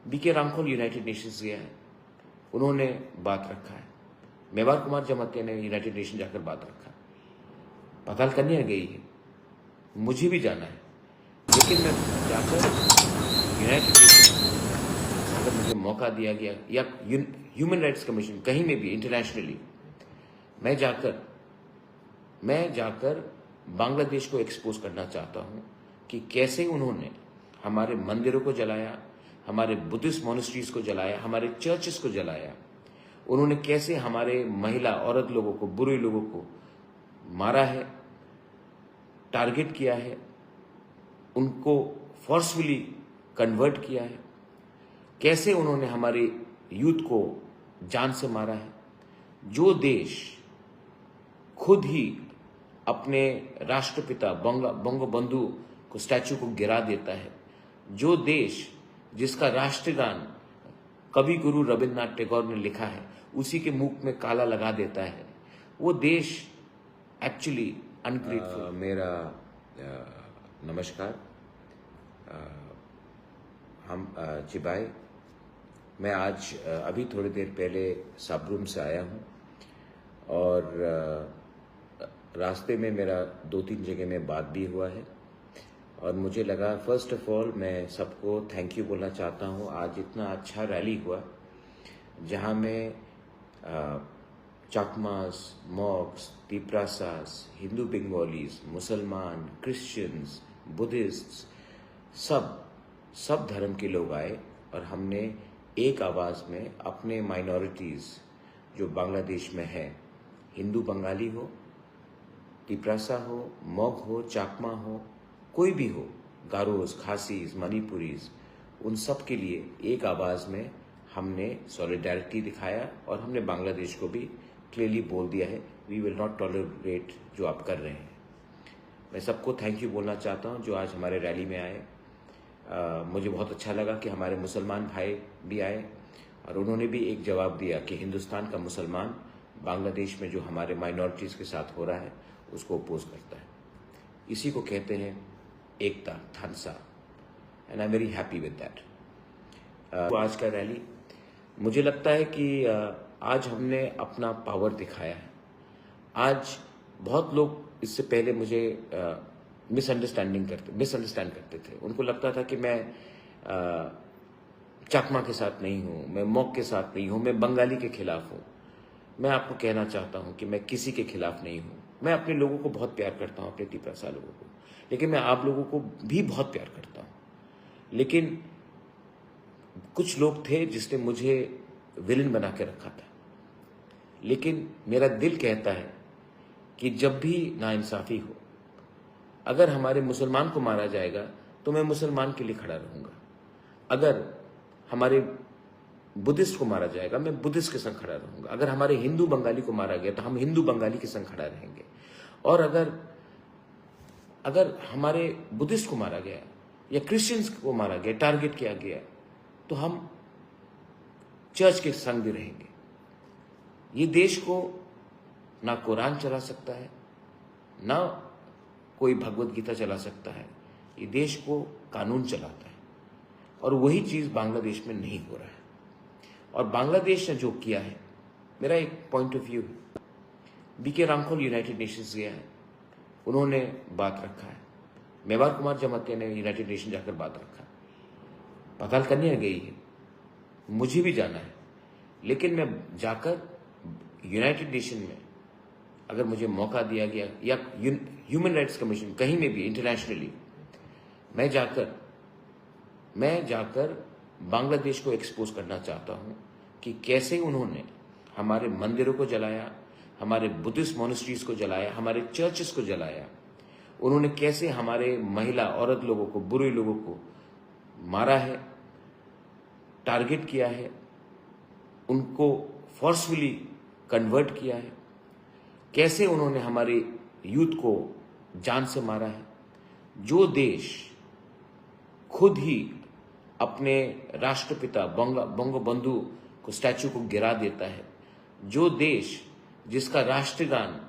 BK रामखोल United Nations गया है, उन्होंने बात रखा है। मेवार कुमार जमातिया ने यूनाइटेड नेशन जाकर बात रखा है। पताल कन्या गई है, मुझे भी जाना है, लेकिन मैं जाकर यूनाइटेड नेशन अगर मुझे मौका दिया गया या ह्यूमन राइट्स कमीशन कहीं में भी इंटरनेशनली, मैं जाकर बांग्लादेश को एक्सपोज करना चाहता हूं कि कैसे उन्होंने हमारे मंदिरों को जलाया, हमारे बुद्धिस्ट मोनेस्ट्रीज को जलाया, हमारे चर्चेस को जलाया। उन्होंने कैसे हमारे महिला औरत लोगों को, बुरे लोगों को मारा है, टारगेट किया है, उनको फोर्सफुली कन्वर्ट किया है, कैसे उन्होंने हमारे यूथ को जान से मारा है। जो देश खुद ही अपने राष्ट्रपिता बंगबंधु को स्टैचू को गिरा देता है, जो देश जिसका राष्ट्रगान कवि गुरु रविन्द्रनाथ टैगोर ने लिखा है उसी के मुख में काला लगा देता है, वो देश एक्चुअली अनग्रेटफुल। मेरा नमस्कार। हम चिबाई, मैं आज अभी थोड़ी देर पहले साबरूम से आया हूँ और रास्ते में मेरा 2-3 जगह में बात भी हुआ है और मुझे लगा फर्स्ट ऑफ ऑल मैं सबको थैंक यू बोलना चाहता हूँ। आज इतना अच्छा रैली हुआ जहाँ में चकमास, मॉक्स, तिप्रासास, हिंदू बंगालीज, मुसलमान, क्रिश्चियंस, बुद्धिस्ट, सब धर्म के लोग आए और हमने एक आवाज़ में अपने माइनॉरिटीज़ जो बांग्लादेश में है, हिंदू बंगाली हो, तिप्रासा हो, मॉग हो, चाकमा हो, कोई भी हो, गारोज, खासीज, मणिपुरीज, उन सब के लिए एक आवाज़ में हमने सॉलिडारिटी दिखाया और हमने बांग्लादेश को भी क्लियरली बोल दिया है, वी विल नॉट टॉलरेट जो आप कर रहे हैं। मैं सबको थैंक यू बोलना चाहता हूं जो आज हमारे रैली में आए। मुझे बहुत अच्छा लगा कि हमारे मुसलमान भाई भी आए और उन्होंने भी एक जवाब दिया कि हिंदुस्तान का मुसलमान बांग्लादेश में जो हमारे माइनॉरिटीज़ के साथ हो रहा है उसको अपोज करता है। इसी को कहते हैं एकता, थानसा, and I am very happy with that. आज का रैली मुझे लगता है कि आज हमने अपना पावर दिखाया है। आज बहुत लोग इससे पहले मुझे मिसअंडरस्टैंड करते थे। उनको लगता था कि मैं चकमा के साथ नहीं हूँ, मैं मॉक के साथ नहीं हूँ, मैं बंगाली के खिलाफ हूँ। मैं आपको कहना चाहता हूँ कि मैं किसी के खिलाफ नहीं हूँ। मैं अपने लोगों को बहुत प्यार करता हूँ, अपने तिप्रासा लोगों को, लेकिन मैं आप लोगों को भी बहुत प्यार करता हूँ। लेकिन कुछ लोग थे जिसने मुझे विलन बना के रखा था, लेकिन मेरा दिल कहता है कि जब भी नाइंसाफी हो, अगर हमारे मुसलमान को मारा जाएगा तो मैं मुसलमान के लिए खड़ा रहूंगा, अगर हमारे बुद्धिस्ट को मारा जाएगा मैं बुद्धिस्ट के संग खड़ा रहूंगा, अगर हमारे हिंदू बंगाली को मारा गया तो हम हिंदू बंगाली के संग खड़ा रहेंगे, और अगर हमारे बुद्धिस्ट को मारा गया या क्रिश्चियंस को मारा गया, टारगेट किया गया, तो हम चर्च के संग भी रहेंगे। ये देश को ना कुरान चला सकता है, ना कोई भगवत गीता चला सकता है। ये देश को कानून चलाता है और वही चीज बांग्लादेश में नहीं हो रहा है। और बांग्लादेश ने जो किया है, मेरा एक पॉइंट ऑफ व्यू है, बीके रामखोल यूनाइटेड नेशंस गया है, उन्होंने बात रखा है। मेवार कुमार जमातिया ने यूनाइटेड नेशन जाकर बात रखा है। पताल कन्या गई है, मुझे भी जाना है, लेकिन मैं जाकर यूनाइटेड नेशन में अगर मुझे मौका दिया गया या ह्यूमन राइट्स कमीशन कहीं में भी इंटरनेशनली, मैं जाकर बांग्लादेश को एक्सपोज करना चाहता हूं कि कैसे उन्होंने हमारे मंदिरों को जलाया, हमारे बुद्धिस्ट मोनेस्ट्रीज को जलाया, हमारे चर्चेस को जलाया। उन्होंने कैसे हमारे महिला औरत लोगों को, बुरे लोगों को मारा है, टारगेट किया है, उनको फोर्सफुली कन्वर्ट किया है, कैसे उन्होंने हमारे यूथ को जान से मारा है। जो देश खुद ही अपने राष्ट्रपिता बंगबंधु को स्टैचू को गिरा देता है, जो देश जिसका राष्ट्रगान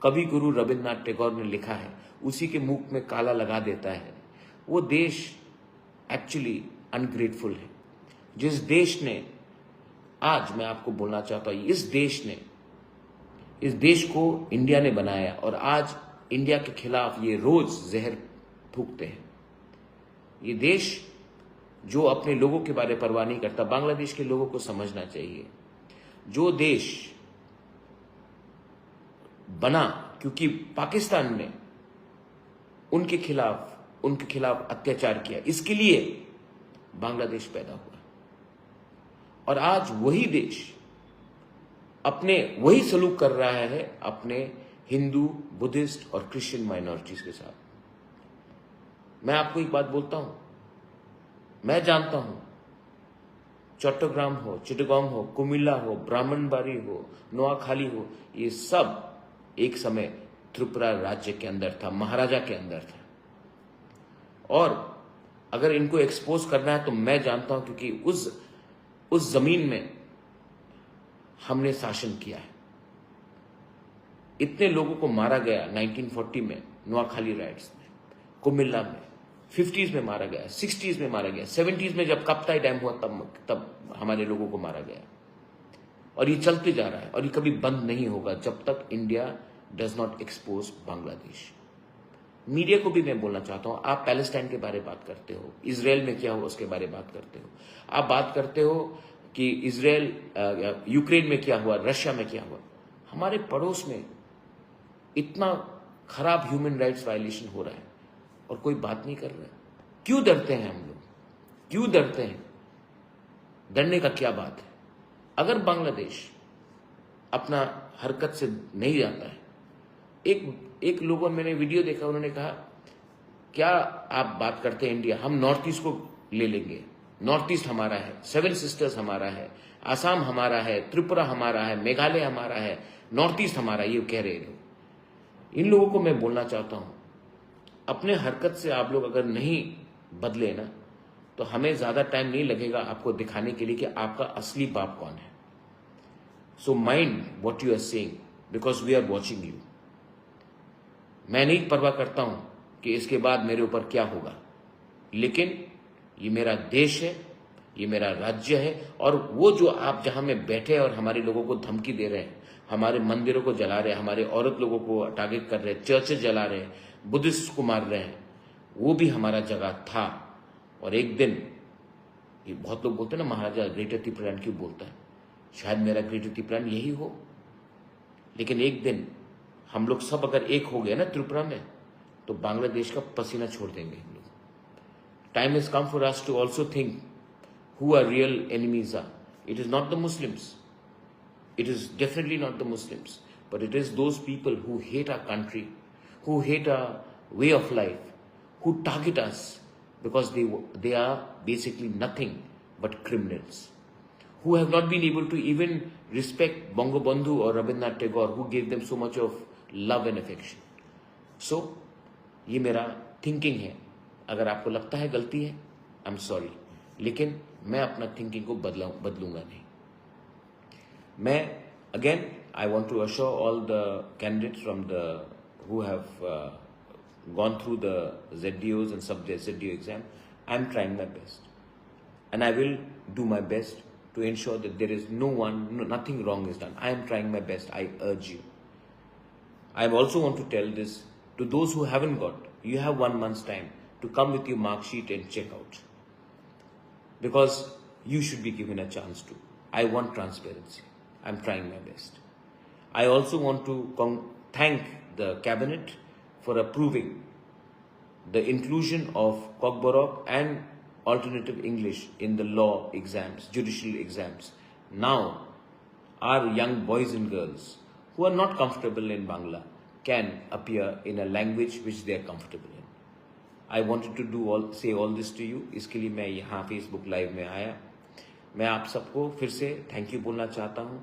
कवि गुरु रविन्द्रनाथ टैगोर ने लिखा है उसी के मुख में काला लगा देता है, वो देश एक्चुअली अनग्रेटफुल है। जिस देश ने, आज मैं आपको बोलना चाहता हूं, इस देश को इंडिया ने बनाया और आज इंडिया के खिलाफ ये रोज जहर फूंकते हैं। ये देश जो अपने लोगों के बारे में परवाह नहीं करता। बांग्लादेश के लोगों को समझना चाहिए, जो देश बना क्योंकि पाकिस्तान ने उनके खिलाफ अत्याचार किया, इसके लिए बांग्लादेश पैदा हुआ। और आज वही देश वही सलूक कर रहा है अपने हिंदू, बुद्धिस्ट और क्रिश्चियन माइनॉरिटीज के साथ। मैं आपको एक बात बोलता हूं, मैं जानता हूं, चट्टग्राम हो, चिटगांव हो, कुमिल्ला हो, ब्राह्मणबाड़ी हो, नोआखाली हो, ये सब एक समय त्रिपुरा राज्य के अंदर था, महाराजा के अंदर था। और अगर इनको एक्सपोज करना है तो मैं जानता हूं, क्योंकि उस जमीन में हमने शासन किया है। इतने लोगों को मारा गया 1940 में नोआखाली राइट्स में, कुमिल्ला में, 50s में मारा गया, 60s में मारा गया, 70s में जब कप्ताई डैम हुआ तब हमारे लोगों को मारा गया। और ये चलते जा रहा है और ये कभी बंद नहीं होगा जब तक India does not expose Bangladesh. Media को भी मैं बोलना चाहता हूं, आप पैलेस्टाइन के बारे में बात करते हो, इजराइल में क्या हुआ उसके बारे में बात करते हो, आप बात करते हो कि यूक्रेन में क्या हुआ, रशिया में क्या हुआ। हमारे पड़ोस में इतना खराब ह्यूमन राइट्स वायलेशन हो रहा है और कोई बात नहीं कर रहा है। क्यों डरते हैं हम लोग, क्यों डरते हैं? डरने का क्या बात है? अगर बांग्लादेश अपना हरकत से नहीं जाता है, एक लोगों, मैंने वीडियो देखा, उन्होंने कहा क्या आप बात करते हैं इंडिया, हम नॉर्थ ईस्ट को ले लेंगे, नॉर्थ ईस्ट हमारा है, 7 सिस्टर्स हमारा है, आसाम हमारा है, त्रिपुरा हमारा है, मेघालय हमारा है, नॉर्थ ईस्ट हमारा, ये कह रहे लोग। इन लोगों को मैं बोलना चाहता हूं, अपने हरकत से आप लोग अगर नहीं बदले ना, तो हमें ज्यादा टाइम नहीं लगेगा आपको दिखाने के लिए कि आपका असली बाप कौन है। So mind what you are saying, because we are watching you. मैं नहीं परवाह करता हूं कि इसके बाद मेरे ऊपर क्या होगा, लेकिन ये मेरा देश है, ये मेरा राज्य है। और वो जो आप जहां में बैठे और हमारे लोगों को धमकी दे रहे हैं, हमारे मंदिरों को जला रहे हैं, हमारे औरत लोगों को टारगेट कर रहे हैं, चर्चेज जला रहे हैं, बुद्धिस्ट को मार रहे हैं, वो भी हमारा जगह था। और एक दिन, ये बहुत लोग बोलते हैं ना महाराजा ग्रेटर त्रिपुरान क्यों बोलता है, शायद मेरा ग्रेटर त्रिपुरान यही हो। लेकिन एक दिन हम लोग सब अगर एक हो गए ना त्रिपुरा में, तो बांग्लादेश का पसीना छोड़ देंगे हम लोग। Time has come for us to also think who our real enemies are. It is not the Muslims. It is definitely not the Muslims. But it is those people who hate our country, who hate our way of life, who target us because they are basically nothing but criminals, who have not been able to even respect Bangabandhu or Rabindranath Tagore, who gave them so much of love and affection. So, ये मेरा thinking है। अगर आपको लगता है गलती है, I am sorry, लेकिन मैं अपना थिंकिंग को बदलूंगा नहीं। मैं again I want to assure all the candidates from the who have gone through the ZDOs and sub-ZDO exam, I am trying my best and I will do my best to ensure that there is nothing wrong is done. I am trying my best, I urge you. I also want to tell this to those who haven't got, you have 1 month's time to come with your mark sheet and check out, because you should be given a chance to. I want transparency. I'm trying my best. I also want to thank the cabinet for approving the inclusion of Kokborok and alternative English in the law exams, judicial exams. Now, our young boys and girls who are not comfortable in Bangla can appear in a language which they are comfortable in. I wanted to say all this to you. इसके लिए मैं यहाँ Facebook live में आया। मैं आप सबको फिर से थैंक यू बोलना चाहता हूँ।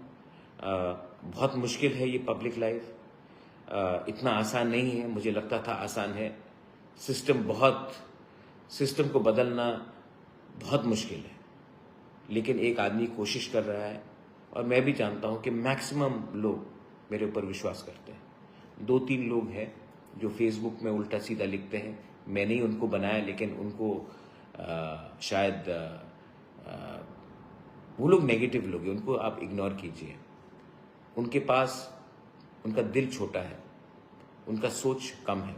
बहुत मुश्किल है ये पब्लिक लाइव, इतना आसान नहीं है। मुझे लगता था आसान है। सिस्टम को बदलना बहुत मुश्किल है, लेकिन एक आदमी कोशिश कर रहा है और मैं भी जानता हूँ कि मैक्सिमम लोग मेरे ऊपर विश्वास करते हैं। 2-3 लोग हैं जो फेसबुक में उल्टा सीधा लिखते हैं, मैंने ही उनको बनाया, लेकिन उनको शायद वो लोग नेगेटिव लोग हैं, उनको आप इग्नोर कीजिए। उनके पास उनका दिल छोटा है, उनका सोच कम है,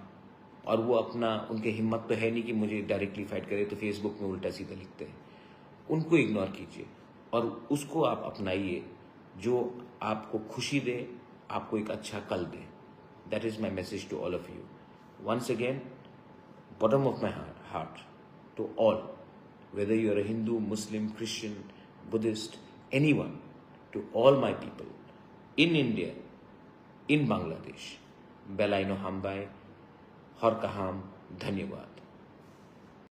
और वो अपना उनके हिम्मत तो है नहीं कि मुझे डायरेक्टली फाइट करे, तो फेसबुक में उल्टा सीधा लिखते हैं। उनको इग्नोर कीजिए और उसको आप अपनाइए जो आपको खुशी दे, आपको एक अच्छा कल दे। That is my message to all of you. Once again, bottom of my heart, to all, whether you are a Hindu, Muslim, Christian, Buddhist, anyone, to all my people in India, in Bangladesh, Belaino Hambai, Horkaham, Dhanyavad.